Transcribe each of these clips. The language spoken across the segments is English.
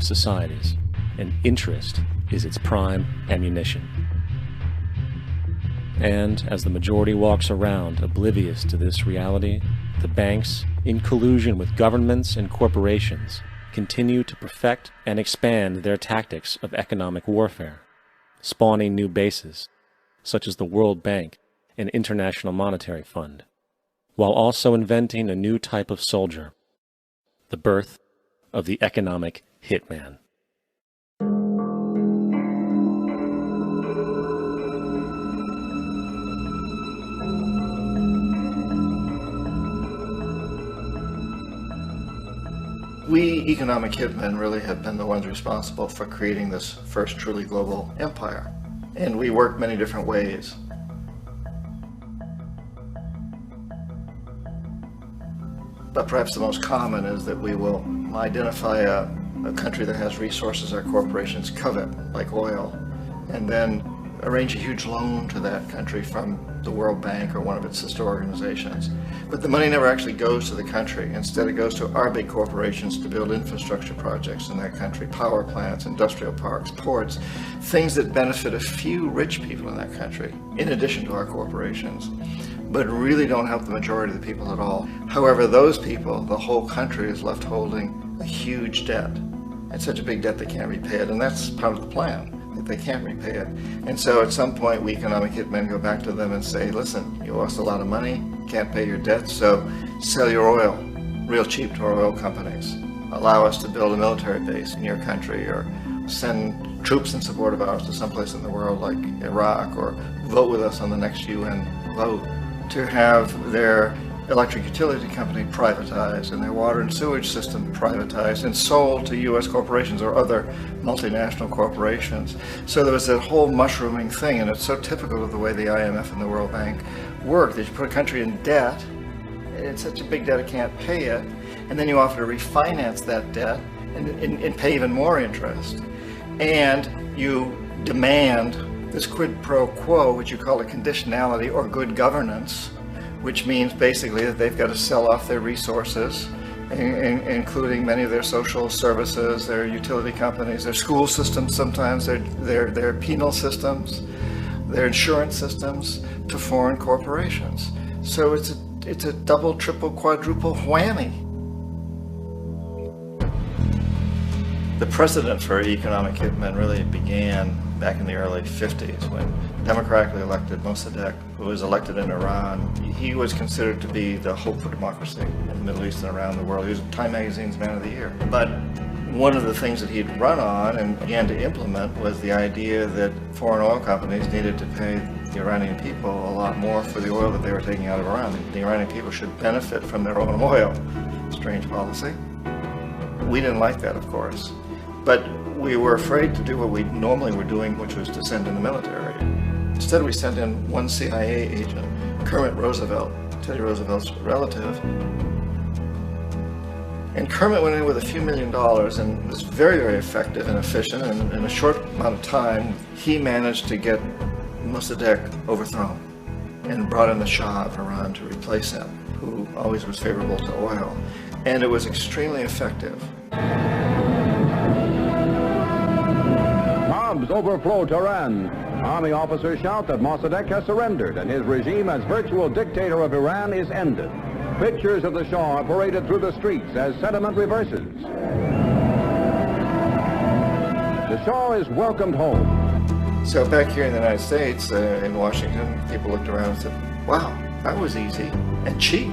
societies, and interest is its prime ammunition. And as the majority walks around oblivious to this reality, the banks, in collusion with governments and corporations, continue to perfect and expand their tactics of economic warfare, spawning new bases, such as the World Bank and International Monetary Fund, while also inventing a new type of soldier, the birth of the economic hitman. We economic hitmen really have been the ones responsible for creating this first truly global empire. And we work many different ways. But perhaps the most common is that we will identify a country that has resources our corporations covet, like oil, and then arrange a huge loan to that country from the World Bank or one of its sister organizations. But the money never actually goes to the country. Instead, it goes to our big corporations to build infrastructure projects in that country, power plants, industrial parks, ports, things that benefit a few rich people in that country, in addition to our corporations, but really don't help the majority of the people at all. However, those people, the whole country is left holding a huge debt. It's such a big debt they can't repay it, and that's part of the plan. They can't repay it. And so at some point, we economic hitmen go back to them and say, listen, you lost a lot of money, can't pay your debt, so sell your oil real cheap to our oil companies. Allow us to build a military base in your country, or send troops in support of ours to someplace in the world like Iraq, or vote with us on the next UN vote. To have their electric utility company privatized and their water and sewage system privatized and sold to U.S. corporations or other multinational corporations. So there was that whole mushrooming thing, and it's so typical of the way the IMF and the World Bank work, that you put a country in debt, it's such a big debt it can't pay it, and then you offer to refinance that debt and pay even more interest. And you demand this quid pro quo, which you call a conditionality or good governance, which means basically that they've got to sell off their resources, including many of their social services, their utility companies, their school systems sometimes, their penal systems, their insurance systems, to foreign corporations. So it's a double, triple, quadruple whammy. The precedent for economic hitmen really began back in the early 50s when democratically elected Mossadegh, who was elected in Iran, he was considered to be the hope for democracy in the Middle East and around the world. He was Time Magazine's Man of the Year. But one of the things that he'd run on and began to implement was the idea that foreign oil companies needed to pay the Iranian people a lot more for the oil that they were taking out of Iran. The Iranian people should benefit from their own oil. Strange policy. We didn't like that, of course. But we were afraid to do what we normally were doing, which was to send in the military. Instead, we sent in one CIA agent, Kermit Roosevelt, Teddy Roosevelt's relative. And Kermit went in with a few $1 million and was very, very effective and efficient. And in a short amount of time, he managed to get Mossadegh overthrown and brought in the Shah of Iran to replace him, who always was favorable to oil. And it was extremely effective. Bombs overflow Tehran. Army officers shout that Mossadegh has surrendered and his regime as virtual dictator of Iran is ended. Pictures of the Shah are paraded through the streets as sentiment reverses. The Shah is welcomed home. So back here in the United States, in Washington, people looked around and said, wow, that was easy and cheap.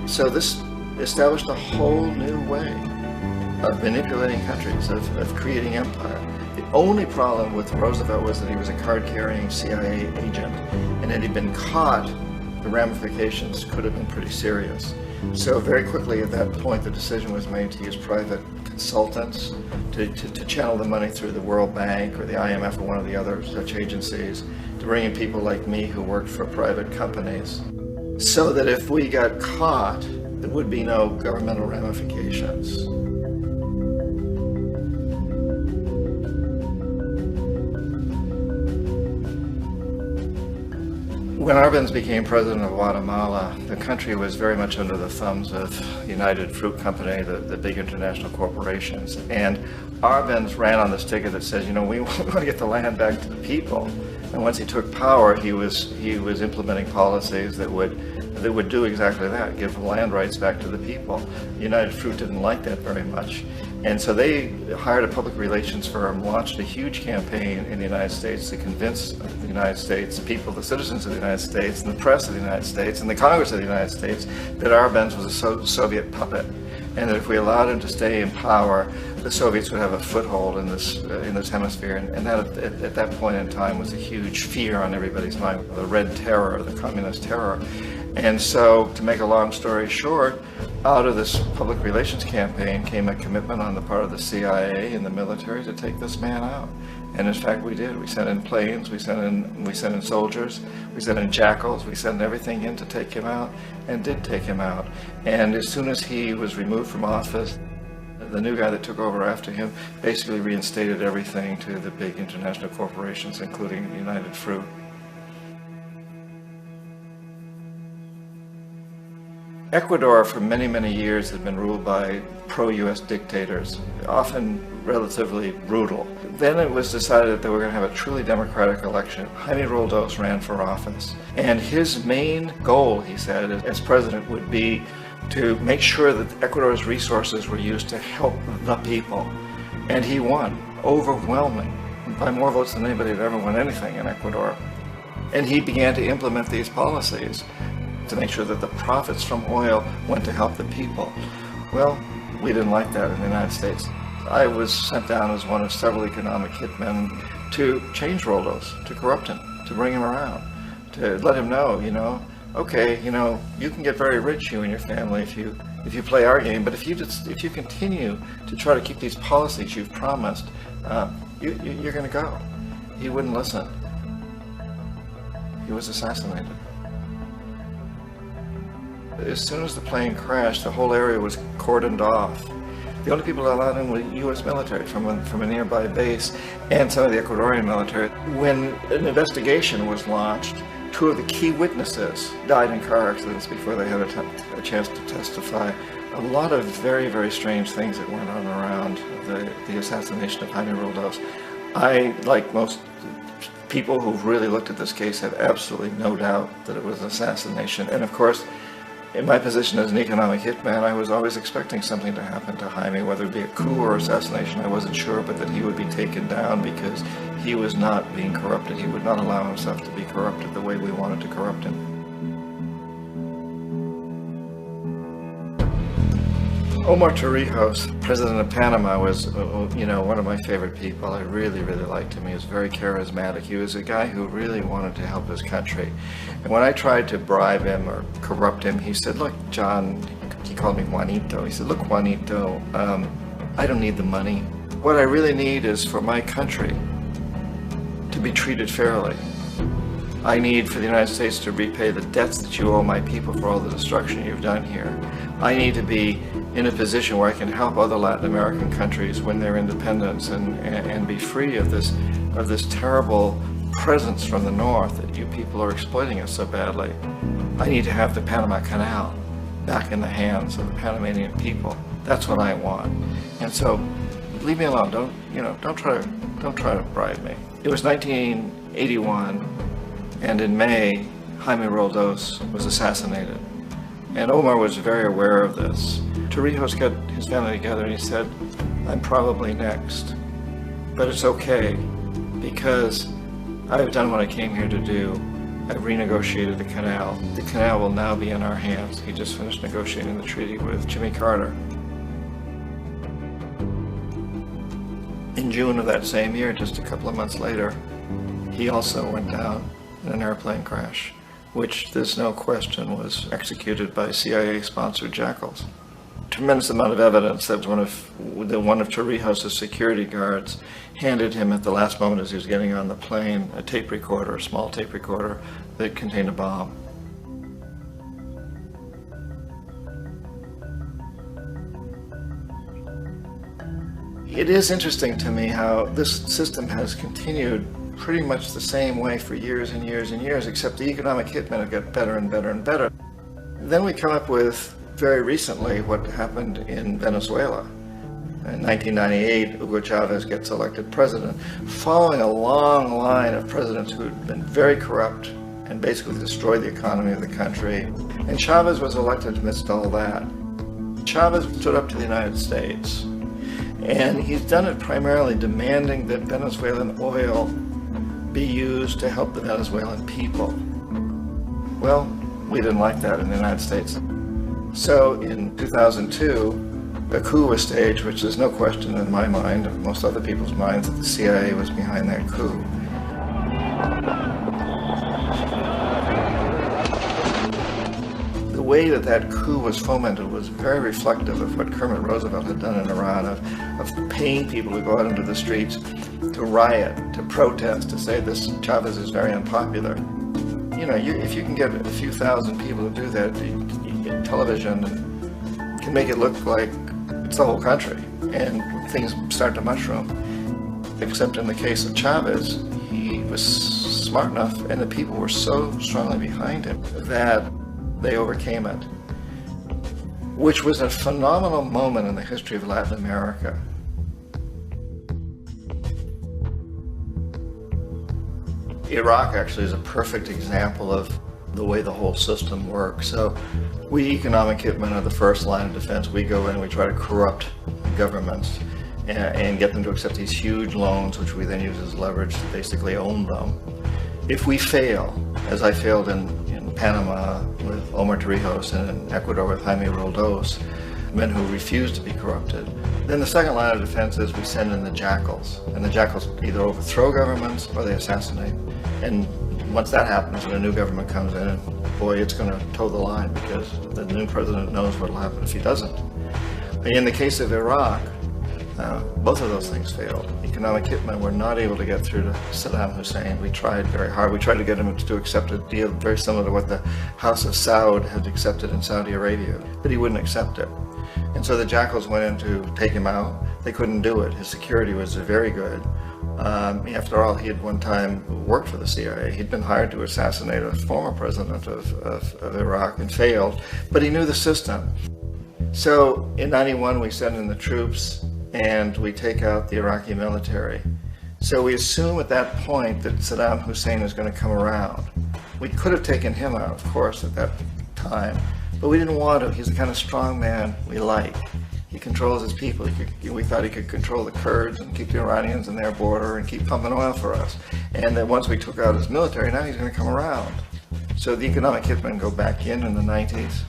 So this established a whole new way of manipulating countries, of creating empire. The only problem with Roosevelt was that he was a card-carrying CIA agent, and had he been caught, the ramifications could have been pretty serious. So very quickly at that point, the decision was made to use private consultants to channel the money through the World Bank or the IMF or one of the other such agencies, to bring in people like me who worked for private companies, so that if we got caught, there would be no governmental ramifications. When Arbenz became president of Guatemala, the country was very much under the thumbs of United Fruit Company, the big international corporations. And Arbenz ran on this ticket that says, you know, we want to get the land back to the people. And once he took power, he was implementing policies that would do exactly that, give the land rights back to the people. United Fruit didn't like that very much. And so they hired a public relations firm, launched a huge campaign in the United States to convince the United States people, the citizens of the United States, and the press of the United States, and the Congress of the United States, that Arbenz was a Soviet puppet, and that if we allowed him to stay in power, the Soviets would have a foothold in this hemisphere. And that, at that point in time, was a huge fear on everybody's mind, the Red Terror, the Communist Terror. And so, to make a long story short, out of this public relations campaign came a commitment on the part of the CIA and the military to take this man out. And in fact, we did. We sent in planes, we sent in soldiers, we sent in jackals, we sent everything in to take him out, and did take him out. And as soon as he was removed from office, the new guy that took over after him basically reinstated everything to the big international corporations, including United Fruit. Ecuador for many, many years had been ruled by pro-US dictators, often relatively brutal. Then it was decided that they were going to have a truly democratic election. Jaime Roldos ran for office, and his main goal, he said, as president would be to make sure that Ecuador's resources were used to help the people. And he won, overwhelming, by more votes than anybody had ever won anything in Ecuador. And he began to implement these policies to make sure that the profits from oil went to help the people. Well, we didn't like that in the United States. I was sent down as one of several economic hitmen to change Roldos, to corrupt him, to bring him around, to let him know, you know, okay, you know, you can get very rich, you and your family, if you play our game, but if you continue to try to keep these policies you've promised, you're going to go. He wouldn't listen. He was assassinated. As soon as the plane crashed, the whole area was cordoned off. The only people allowed in were U.S. military from a nearby base and some of the Ecuadorian military. When an investigation was launched, two of the key witnesses died in car accidents before they had a chance to testify. A lot of very, very strange things that went on around the assassination of Jaime Roldos. I, like most people who've really looked at this case, have absolutely no doubt that it was an assassination. And of course, in my position as an economic hitman, I was always expecting something to happen to Jaime, whether it be a coup or assassination, I wasn't sure, but that he would be taken down because he was not being corrupted. He would not allow himself to be corrupted the way we wanted to corrupt him. Omar Torrijos, president of Panama, was, you know, one of my favorite people. I really, really liked him. He was very charismatic. He was a guy who really wanted to help his country. And when I tried to bribe him or corrupt him, he said, look, John, he called me Juanito. He said, look, Juanito, I don't need the money. What I really need is for my country to be treated fairly. I need for the United States to repay the debts that you owe my people for all the destruction you've done here. I need to be in a position where I can help other Latin American countries win their independence and be free of this terrible presence from the north that you people are exploiting us so badly. I need to have the Panama Canal back in the hands of the Panamanian people. That's what I want. And so, leave me alone. Don't try to bribe me. It was 1981, and in May, Jaime Roldos was assassinated. And Omar was very aware of this. Torrijos got his family together and he said, I'm probably next, but it's okay because I've done what I came here to do. I've renegotiated the canal. The canal will now be in our hands. He just finished negotiating the treaty with Jimmy Carter. In June of that same year, just a couple of months later, he also went down in an airplane crash, which there's no question was executed by CIA-sponsored jackals. Tremendous amount of evidence that one of Torrijos' security guards handed him at the last moment as he was getting on the plane a tape recorder, a small tape recorder that contained a bomb. It is interesting to me how this system has continued pretty much the same way for years and years and years, except the economic hitmen have got better and better and better. Then we come up with, very recently, what happened in Venezuela. In 1998, Hugo Chavez gets elected president, following a long line of presidents who had been very corrupt and basically destroyed the economy of the country. And Chavez was elected amidst all that. Chavez stood up to the United States, and he's done it primarily demanding that Venezuelan oil be used to help the Venezuelan people. Well, we didn't like that in the United States. So in 2002, a coup was staged, which is no question in my mind, and most other people's minds, that the CIA was behind that coup. The way that that coup was fomented was very reflective of what Kermit Roosevelt had done in Iran, of paying people to go out into the streets to riot, to protest, to say this Chavez is very unpopular. You know, if you can get a few thousand people to do that, television can make it look like it's the whole country, and things start to mushroom. Except in the case of Chavez, he was smart enough, and the people were so strongly behind him that they overcame it, which was a phenomenal moment in the history of Latin America. Iraq actually is a perfect example of the way the whole system works. So we economic hitmen are the first line of defense. We go in and we try to corrupt governments and get them to accept these huge loans, which we then use as leverage to basically own them. If we fail, as I failed in Panama with Omar Torrijos and in Ecuador with Jaime Roldos, men who refuse to be corrupted, then the second line of defense is we send in the jackals. And the jackals either overthrow governments or they assassinate. And once that happens and a new government comes in, and boy, it's going to toe the line, because the new president knows what will happen if he doesn't. In the case of Iraq, both of those things failed. Economic hitmen were not able to get through to Saddam Hussein. We tried very hard. We tried to get him to accept a deal very similar to what the House of Saud had accepted in Saudi Arabia, but he wouldn't accept it. And so the jackals went in to take him out. They couldn't do it. His security was very good. After all, he had one time worked for the CIA. He'd been hired to assassinate a former president of Iraq and failed, but he knew the system. So in '91, we send in the troops and we take out the Iraqi military. So we assume at that point that Saddam Hussein is going to come around. We could have taken him out, of course, at that time, but we didn't want to. He's the kind of strong man we like. He controls his people. We thought he could control the Kurds and keep the Iranians in their border and keep pumping oil for us. And that once we took out his military, now he's going to come around. So the economic hitmen go back in the 90s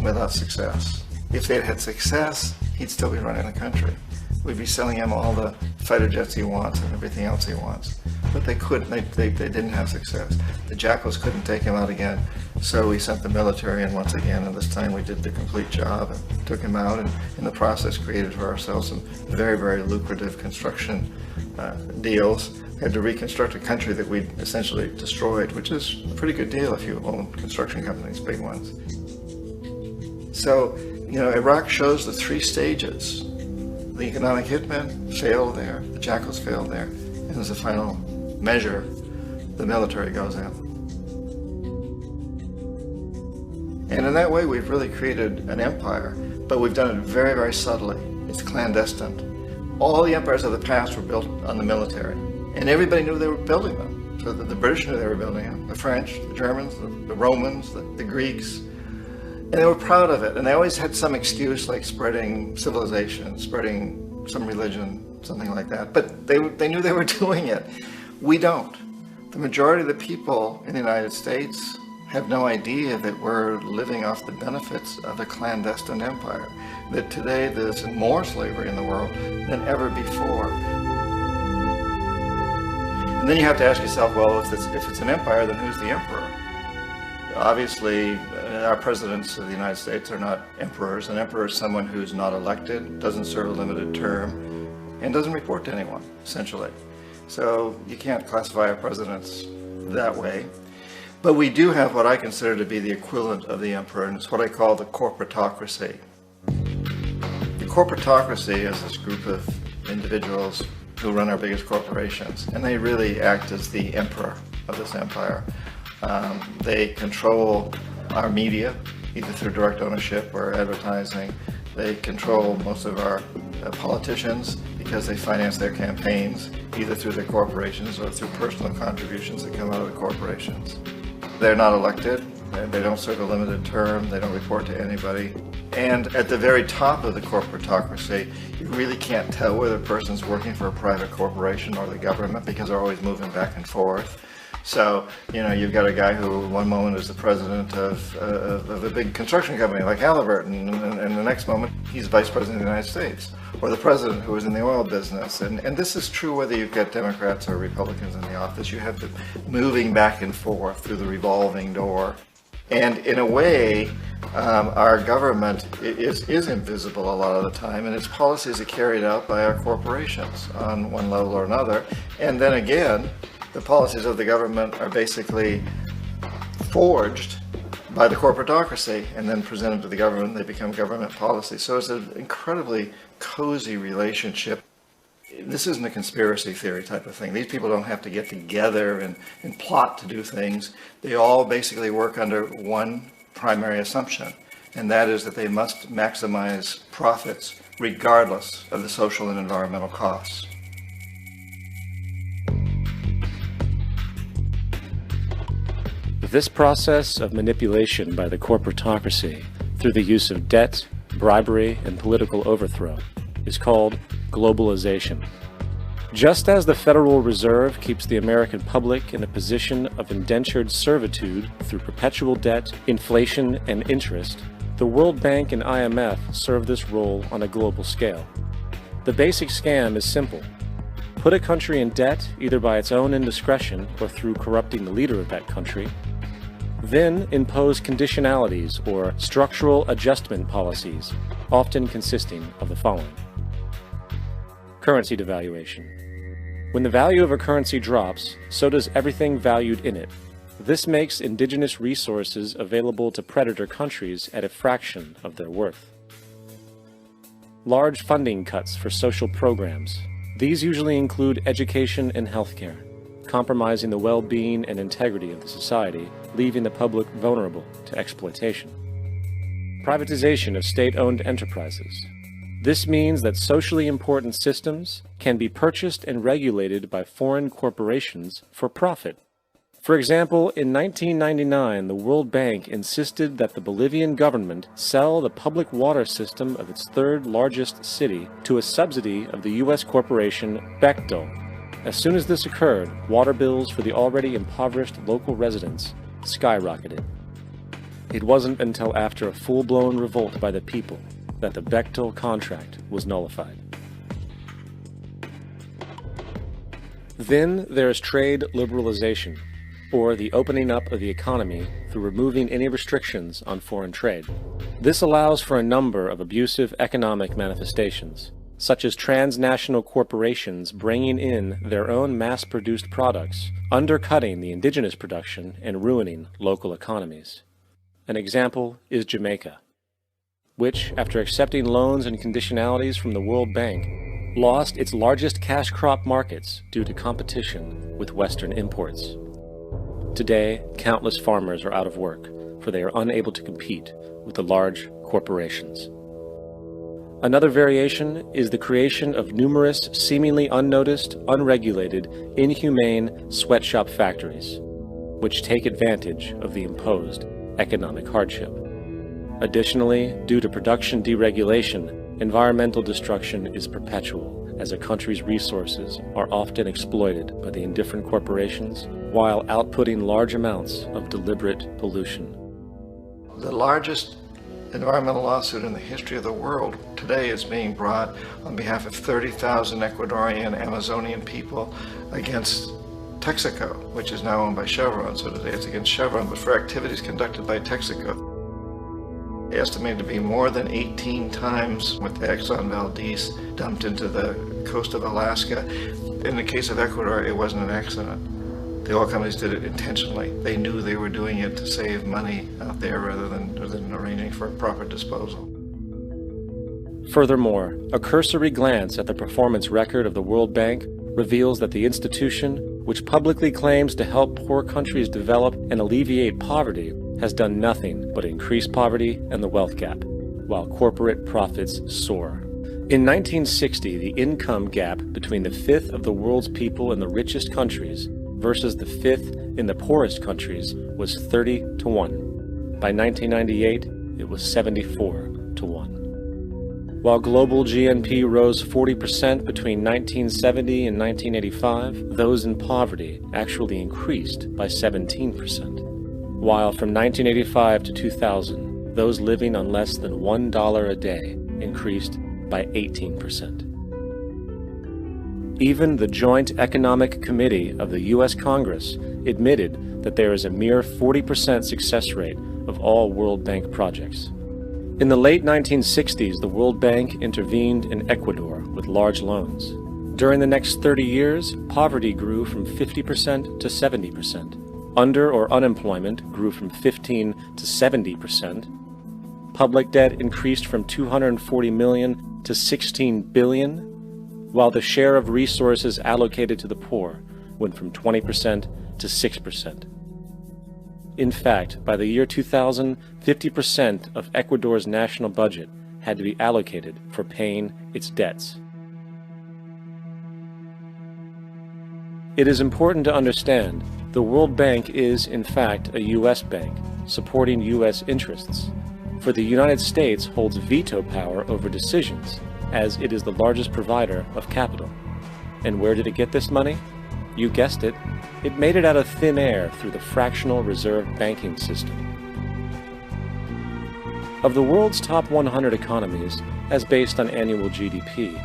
without success. If they'd had success, he'd still be running the country. We'd be selling him all the fighter jets he wants and everything else he wants. But they couldn't, they didn't have success. The jackals couldn't take him out again, so we sent the military in once again, and this time we did the complete job and took him out, and in the process created for ourselves some very, very lucrative construction deals. We had to reconstruct a country that we'd essentially destroyed, which is a pretty good deal if you own construction companies, big ones. So, you know, Iraq shows the three stages. The economic hitmen failed there, the jackals failed there, and as a final measure, the military goes in. And in that way, we've really created an empire, but we've done it very, very subtly. It's clandestine. All the empires of the past were built on the military, and everybody knew they were building them. So the British knew they were building them, the French, the Germans, the Romans, the Greeks. And they were proud of it, and they always had some excuse, like spreading civilization, spreading some religion, something like that. But they knew they were doing it. We don't. The majority of the people in the United States have no idea that we're living off the benefits of a clandestine empire, that today there's more slavery in the world than ever before. And then you have to ask yourself, well, if it's an empire, then who's the emperor? Obviously, our presidents of the United States are not emperors. An emperor is someone who's not elected, doesn't serve a limited term, and doesn't report to anyone, essentially. So you can't classify our presidents that way. But we do have what I consider to be the equivalent of the emperor, and it's what I call the corporatocracy. The corporatocracy is this group of individuals, who run our biggest corporations, and they really act as the emperor of this empire. They control our media, either through direct ownership or advertising. They control most of our politicians because they finance their campaigns, either through their corporations or through personal contributions that come out of the corporations. They're not elected, they don't serve a limited term, they don't report to anybody. And at the very top of the corporatocracy, you really can't tell whether a person's working for a private corporation or the government because they're always moving back and forth. So, you've got a guy who one moment is the president of a big construction company like Halliburton, and the next moment he's vice president of the United States, or the president who is in the oil business. And this is true whether you've got Democrats or Republicans in the office. You have them moving back and forth through the revolving door. And in a way, our government is invisible a lot of the time, and its policies are carried out by our corporations on one level or another. And then again, the policies of the government are basically forged by the corporatocracy and then presented to the government. They become government policy. So it's an incredibly cozy relationship. This isn't a conspiracy theory type of thing. These people don't have to get together and plot to do things. They all basically work under one primary assumption, and that is that they must maximize profits regardless of the social and environmental costs. This process of manipulation by the corporatocracy through the use of debt, bribery, and political overthrow is called globalization. Just as the Federal Reserve keeps the American public in a position of indentured servitude through perpetual debt, inflation, and interest, the World Bank and IMF serve this role on a global scale. The basic scam is simple. Put a country in debt either by its own indiscretion or through corrupting the leader of that country, then impose conditionalities or structural adjustment policies, often consisting of the following. Currency devaluation. When the value of a currency drops, so does everything valued in it. This makes indigenous resources available to predator countries at a fraction of their worth. Large funding cuts for social programs. These usually include education and healthcare, compromising the well-being and integrity of the society, leaving the public vulnerable to exploitation. Privatization of state-owned enterprises. This means that socially important systems can be purchased and regulated by foreign corporations for profit. For example, in 1999, the World Bank insisted that the Bolivian government sell the public water system of its third largest city to a subsidy of the U.S. corporation Bechtel. As soon as this occurred, water bills for the already impoverished local residents skyrocketed. It wasn't until after a full-blown revolt by the people that the Bechtel contract was nullified. Then there is trade liberalization, or the opening up of the economy through removing any restrictions on foreign trade. This allows for a number of abusive economic manifestations, such as transnational corporations bringing in their own mass-produced products, undercutting the indigenous production and ruining local economies. An example is Jamaica, which, after accepting loans and conditionalities from the World Bank, lost its largest cash crop markets due to competition with Western imports. Today, countless farmers are out of work, for they are unable to compete with the large corporations. Another variation is the creation of numerous seemingly unnoticed, unregulated, inhumane sweatshop factories, which take advantage of the imposed economic hardship. Additionally, due to production deregulation, environmental destruction is perpetual, as a country's resources are often exploited by the indifferent corporations while outputting large amounts of deliberate pollution. The largest environmental lawsuit in the history of the world today is being brought on behalf of 30,000 Ecuadorian Amazonian people against Texaco, which is now owned by Chevron. So today it's against Chevron, but for activities conducted by Texaco. Estimated to be more than 18 times what the Exxon Valdez dumped into the coast of Alaska. In the case of Ecuador, it wasn't an accident. The oil companies did it intentionally. They knew they were doing it to save money out there rather than arranging for proper disposal. Furthermore, a cursory glance at the performance record of the World Bank reveals that the institution, which publicly claims to help poor countries develop and alleviate poverty, has done nothing but increase poverty and the wealth gap, while corporate profits soar. In 1960, the income gap between the fifth of the world's people in the richest countries versus the fifth in the poorest countries was 30 to 1. By 1998, it was 74 to 1. While global GNP rose 40% between 1970 and 1985, those in poverty actually increased by 17%. While from 1985 to 2000, those living on less than $1 a day increased by 18%. Even the Joint Economic Committee of the U.S. Congress admitted that there is a mere 40% success rate of all World Bank projects. In the late 1960s, the World Bank intervened in Ecuador with large loans. During the next 30 years, poverty grew from 50% to 70%. Under or unemployment grew from 15 to 70%. Public debt increased from $240 million to $16 billion, while the share of resources allocated to the poor went from 20% to 6%. In fact, by the year 2000, 50% of Ecuador's national budget had to be allocated for paying its debts. It is important to understand the World Bank is, in fact, a U.S. bank, supporting U.S. interests. For the United States holds veto power over decisions, as it is the largest provider of capital. And where did it get this money? You guessed it, it made it out of thin air through the fractional reserve banking system. Of the world's top 100 economies, as based on annual GDP,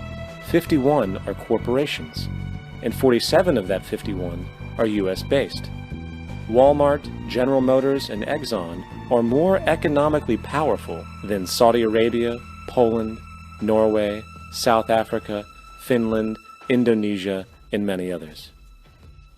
51 are corporations, and 47 of that 51 are US-based. Walmart, General Motors, and Exxon are more economically powerful than Saudi Arabia, Poland, Norway, South Africa, Finland, Indonesia, and many others.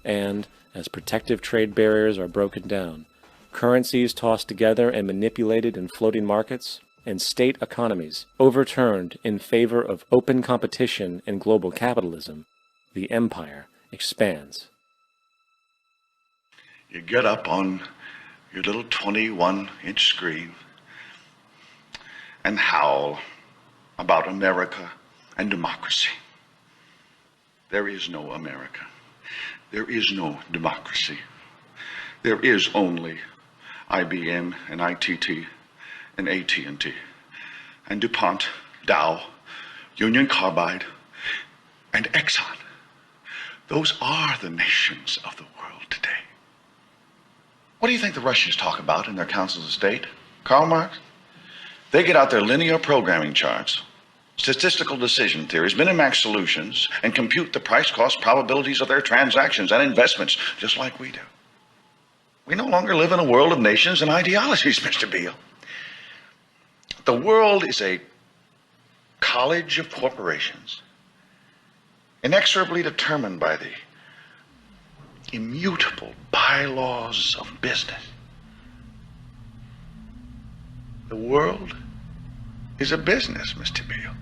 And, as protective trade barriers are broken down, currencies tossed together and manipulated in floating markets, and state economies overturned in favor of open competition and global capitalism, the empire expands. You get up on your little 21-inch screen and howl about America and democracy. There is no America. There is no democracy. There is only IBM and ITT and AT&T and DuPont, Dow, Union Carbide, and Exxon. Those are the nations of the world today. What do you think the Russians talk about in their councils of state? Karl Marx? They get out their linear programming charts, statistical decision theories, Minimax solutions, and compute the price-cost probabilities of their transactions and investments, just like we do. We no longer live in a world of nations and ideologies, Mr. Beale. The world is a college of corporations, inexorably determined by the immutable bylaws of business. The world is a business, Mr. Beale.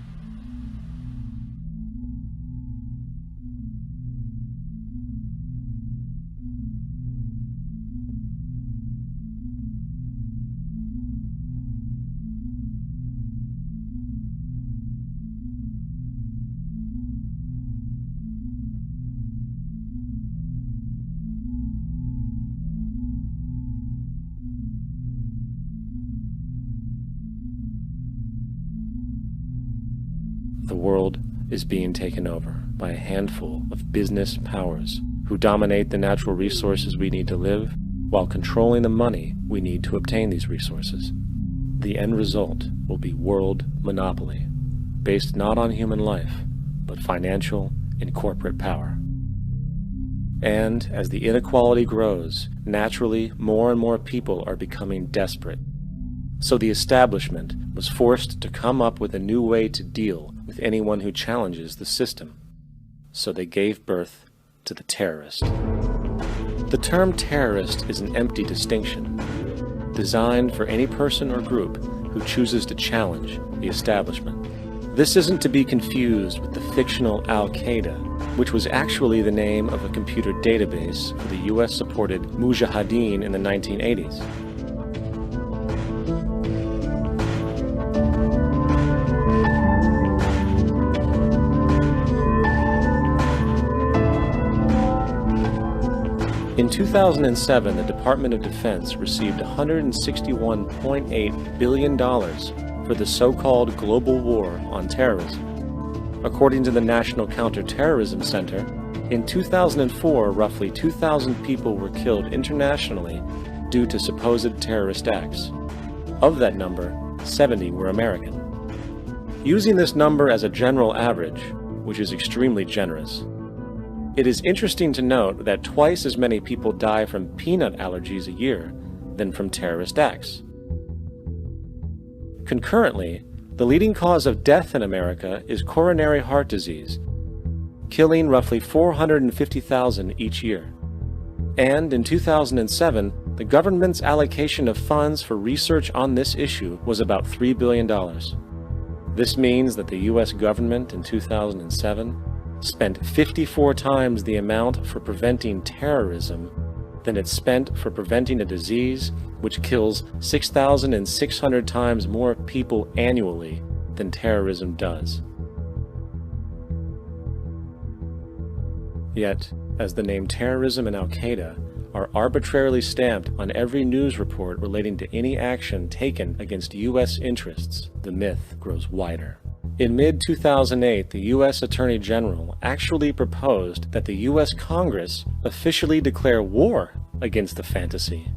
The world is being taken over by a handful of business powers who dominate the natural resources we need to live while controlling the money we need to obtain these resources. The end result will be world monopoly, based not on human life, but financial and corporate power. And as the inequality grows, naturally more and more people are becoming desperate. So the establishment was forced to come up with a new way to deal with anyone who challenges the system. So they gave birth to the terrorist. The term terrorist is an empty distinction, designed for any person or group who chooses to challenge the establishment. This isn't to be confused with the fictional Al-Qaeda, which was actually the name of a computer database for the US-supported Mujahideen in the 1980s. In 2007, the Department of Defense received $161.8 billion for the so-called global war on terrorism. According to the National Counterterrorism Center, in 2004, roughly 2,000 people were killed internationally due to supposed terrorist acts. Of that number, 70 were American. Using this number as a general average, which is extremely generous, it is interesting to note that twice as many people die from peanut allergies a year than from terrorist acts. Concurrently, the leading cause of death in America is coronary heart disease, killing roughly 450,000 each year. And in 2007, the government's allocation of funds for research on this issue was about $3 billion. This means that the US government in 2007 spent 54 times the amount for preventing terrorism than it spent for preventing a disease which kills 6,600 times more people annually than terrorism does. Yet, as the name terrorism and Al-Qaeda are arbitrarily stamped on every news report relating to any action taken against US interests, the myth grows wider. In mid-2008, the U.S. Attorney General actually proposed that the U.S. Congress officially declare war against the fantasy.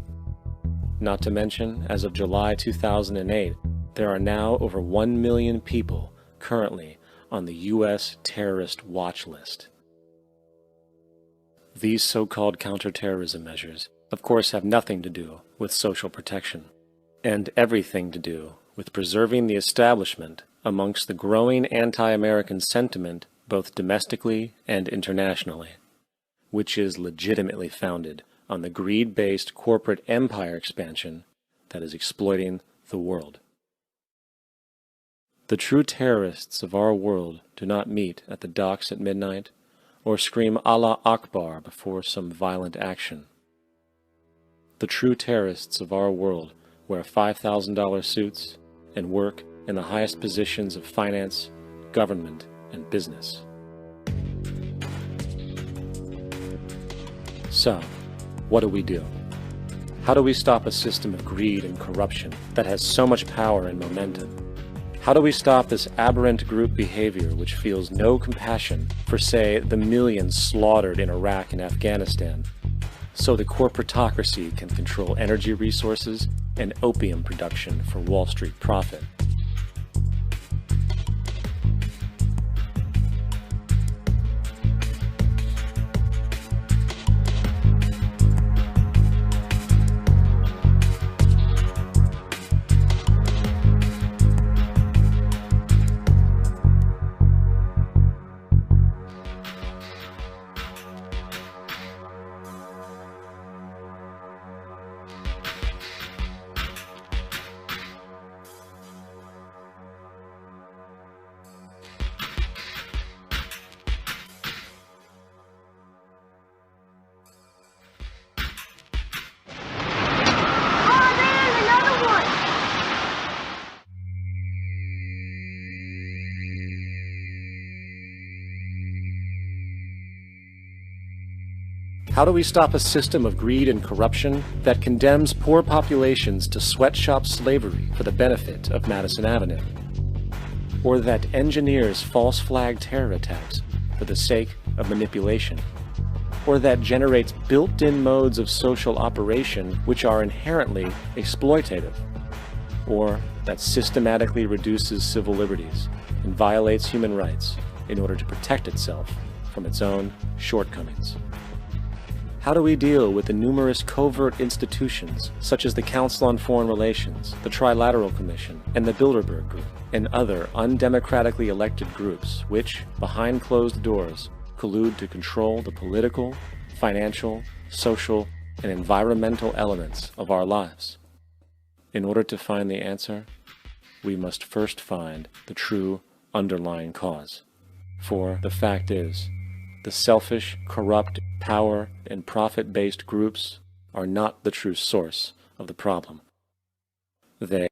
Not to mention, as of July 2008, there are now over 1 million people currently on the U.S. terrorist watch list. These so-called counterterrorism measures, of course, have nothing to do with social protection, and everything to do with preserving the establishment amongst the growing anti-American sentiment both domestically and internationally, which is legitimately founded on the greed-based corporate empire expansion that is exploiting the world. The true terrorists of our world do not meet at the docks at midnight or scream Allah Akbar before some violent action. The true terrorists of our world wear $5,000 suits and work in the highest positions of finance, government, and business. So, what do? How do we stop a system of greed and corruption that has so much power and momentum? How do we stop this aberrant group behavior which feels no compassion for, say, the millions slaughtered in Iraq and Afghanistan, so the corporatocracy can control energy resources and opium production for Wall Street profit? How do we stop a system of greed and corruption that condemns poor populations to sweatshop slavery for the benefit of Madison Avenue? Or that engineers false flag terror attacks for the sake of manipulation? Or that generates built-in modes of social operation which are inherently exploitative? Or that systematically reduces civil liberties and violates human rights in order to protect itself from its own shortcomings? How do we deal with the numerous covert institutions, such as the Council on Foreign Relations, the Trilateral Commission, and the Bilderberg Group, and other undemocratically elected groups which, behind closed doors, collude to control the political, financial, social, and environmental elements of our lives? In order to find the answer, we must first find the true underlying cause. For the fact is, the selfish, corrupt, power, and profit-based groups are not the true source of the problem. They